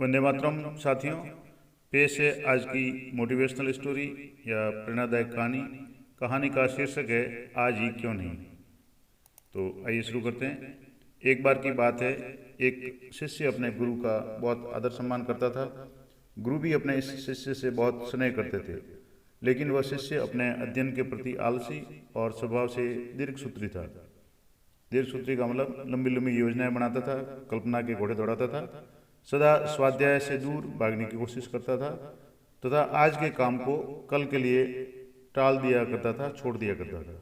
वंदे मातरम साथियों, पेश है आज की मोटिवेशनल स्टोरी या प्रेरणादायक कहानी का शीर्षक है आज ही क्यों नहीं। तो आइए शुरू करते हैं। एक बार की बात है, एक शिष्य अपने गुरु का बहुत आदर सम्मान करता था। गुरु भी अपने इस शिष्य से बहुत स्नेह करते थे, लेकिन वह शिष्य अपने अध्ययन के प्रति आलसी और स्वभाव से दीर्घसूत्री था। दीर्घसूत्री का मतलब लंबी लंबी योजनाएं बनाता था, कल्पना के घोड़े दौड़ाता था, सदा स्वाध्याय से दूर भागने की कोशिश करता था तथा आज के काम को कल के लिए टाल दिया करता था, छोड़ दिया करता था।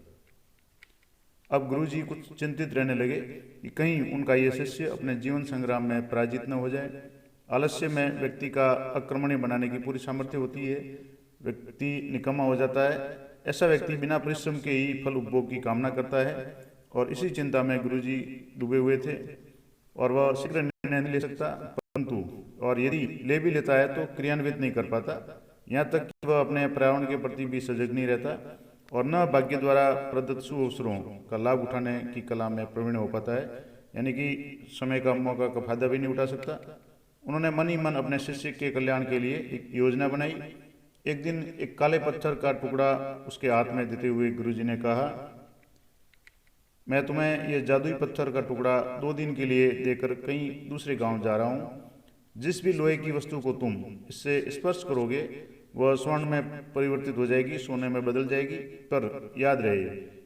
अब गुरुजी कुछ चिंतित रहने लगे कि कहीं उनका यह शिष्य अपने जीवन संग्राम में पराजित न हो जाए। आलस्य में व्यक्ति का आक्रमणी बनाने की पूरी सामर्थ्य होती है। व्यक्ति निकम्मा हो जाता है। ऐसा व्यक्ति बिना परिश्रम के ही फल उपभोग की कामना करता है और इसी चिंता में गुरुजी डूबे हुए थे और वह शीघ्र निर्णय नहीं ले सकता, परंतु और यदि ले भी लेता है तो क्रियान्वित नहीं कर पाता। यहाँ तक कि वह अपने पर्यावरण के प्रति भी सजग नहीं रहता और न भाग्य द्वारा प्रदत्त शुभ अवसरों का लाभ उठाने की कला में प्रवीण हो पाता है, यानी कि समय का मौका का फायदा भी नहीं उठा सकता। उन्होंने मन ही मन अपने शिष्य के कल्याण के लिए एक योजना बनाई। एक दिन एक काले पत्थर का टुकड़ा उसके हाथ में देते हुए गुरुजी ने कहा, मैं तुम्हें यह जादुई पत्थर का टुकड़ा 2 दिन के लिए देकर कहीं दूसरे गांव जा रहा हूँ। जिस भी लोहे की वस्तु को तुम इससे स्पर्श करोगे वह स्वर्ण में परिवर्तित हो जाएगी, सोने में बदल जाएगी। पर याद रहे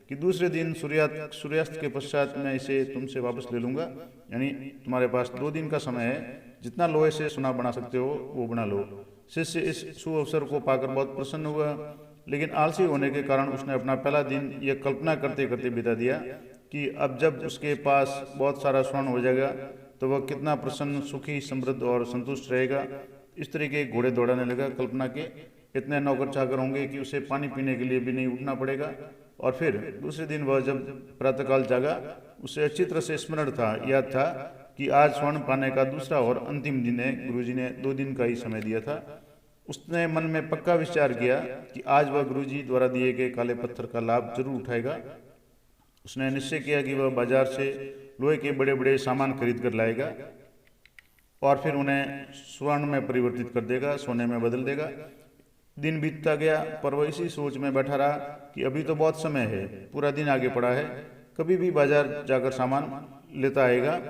कि दूसरे दिन सूर्यास्त के पश्चात मैं इसे तुमसे वापस ले लूंगा। यानी तुम्हारे पास 2 दिन का समय है, जितना लोहे से सोना बना सकते हो वो बना लो। शिष्य इस शुभ अवसर को पाकर बहुत प्रसन्न हुआ, लेकिन आलसी होने के कारण उसने अपना पहला दिन यह कल्पना करते करते बिता दिया कि अब जब उसके पास बहुत सारा स्वर्ण हो जाएगा तो वह कितना प्रसन्न, सुखी, समृद्ध और संतुष्ट रहेगा। इस तरह के घोड़े दौड़ाने लगा। कल्पना के इतने नौकर चाकर होंगे कि उसे पानी पीने के लिए भी नहीं उठना पड़ेगा। और फिर दूसरे दिन वह जब प्रातःकाल जागा, उसे अच्छी तरह से स्मरण था, याद था कि आज स्वर्ण पाने का दूसरा और अंतिम दिन है। गुरुजी ने 2 दिन का ही समय दिया था। उसने मन में पक्का विचार किया कि आज वह गुरुजी द्वारा दिए गए काले पत्थर का लाभ जरूर उठाएगा। उसने निश्चय किया कि वह बाजार से लोहे के बड़े बड़े सामान खरीद कर लाएगा और फिर उन्हें स्वर्ण में परिवर्तित कर देगा, सोने में बदल देगा। दिन बीतता गया, पर वह इसी सोच में बैठा रहा कि अभी तो बहुत समय है, पूरा दिन आगे पड़ा है, कभी भी बाजार जाकर सामान लेता आएगा।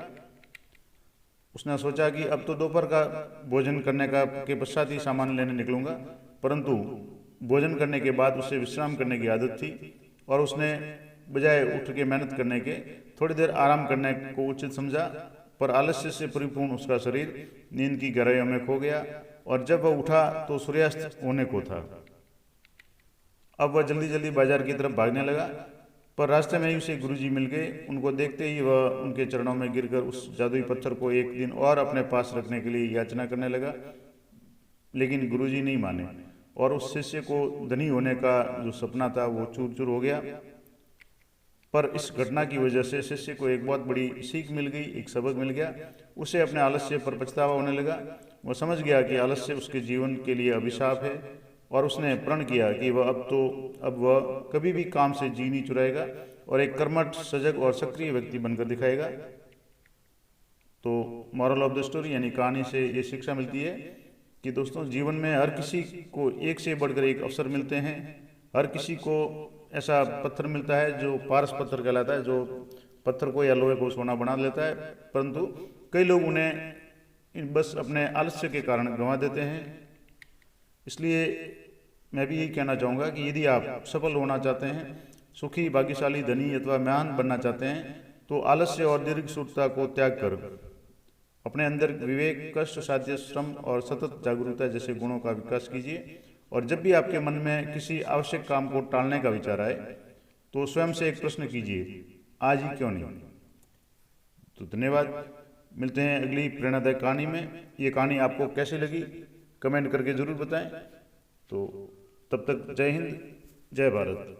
उसने सोचा कि अब तो दोपहर का भोजन करने का के पश्चात ही सामान लेने निकलूंगा, परंतु भोजन करने के बाद उसे विश्राम करने की आदत थी और उसने बजाय उठ के मेहनत करने के थोड़ी देर आराम करने को उचित समझा। पर आलस्य से परिपूर्ण उसका शरीर नींद की गहराइयों में खो गया और जब वह उठा तो सूर्यास्त होने को था। अब वह जल्दी जल्दी बाजार की तरफ भागने लगा, पर रास्ते में ही उसे गुरुजी मिल गए। उनको देखते ही वह उनके चरणों में गिरकर उस जादुई पत्थर को एक दिन और अपने पास रखने के लिए याचना करने लगा, लेकिन गुरुजी नहीं माने और उस शिष्य को धनी होने का जो सपना था वो चूर चूर हो गया। पर इस घटना की वजह से शिष्य को एक बहुत बड़ी सीख मिल गई, एक सबक मिल गया। उसे अपने आलस्य पर पछतावा होने लगा। वह समझ गया कि आलस्य उसके जीवन के लिए अभिशाप है और उसने प्रण किया कि अब वह कभी भी काम से जी नहीं चुराएगा और एक कर्मठ, सजग और सक्रिय व्यक्ति बनकर दिखाएगा। तो मॉरल ऑफ द स्टोरी यानी कहानी से ये शिक्षा मिलती है कि दोस्तों, जीवन में हर किसी को एक से बढ़कर एक अवसर मिलते हैं। हर किसी को ऐसा पत्थर मिलता है जो पारस पत्थर कहलाता है, जो पत्थर को या लोहे को सोना बना लेता है, परंतु कई लोग उन्हें बस अपने आलस्य के कारण गंवा देते हैं। इसलिए मैं भी यही कहना चाहूँगा कि यदि आप सफल होना चाहते हैं, सुखी, भाग्यशाली, धनी अथवा महान बनना चाहते हैं, तो आलस्य और दीर्घसूत्रता को त्याग कर अपने अंदर विवेक, कष्ट साध्य, श्रम और सतत जागरूकता जैसे गुणों का विकास कीजिए। और जब भी आपके मन में किसी आवश्यक काम को टालने का विचार आए तो स्वयं से एक प्रश्न कीजिए, आज ही क्यों नहीं। तो धन्यवाद, मिलते हैं अगली प्रेरणादायक कहानी में। ये कहानी आपको कैसी लगी कमेंट करके जरूर बताएं। तो तब तक जय हिंद, जय भारत।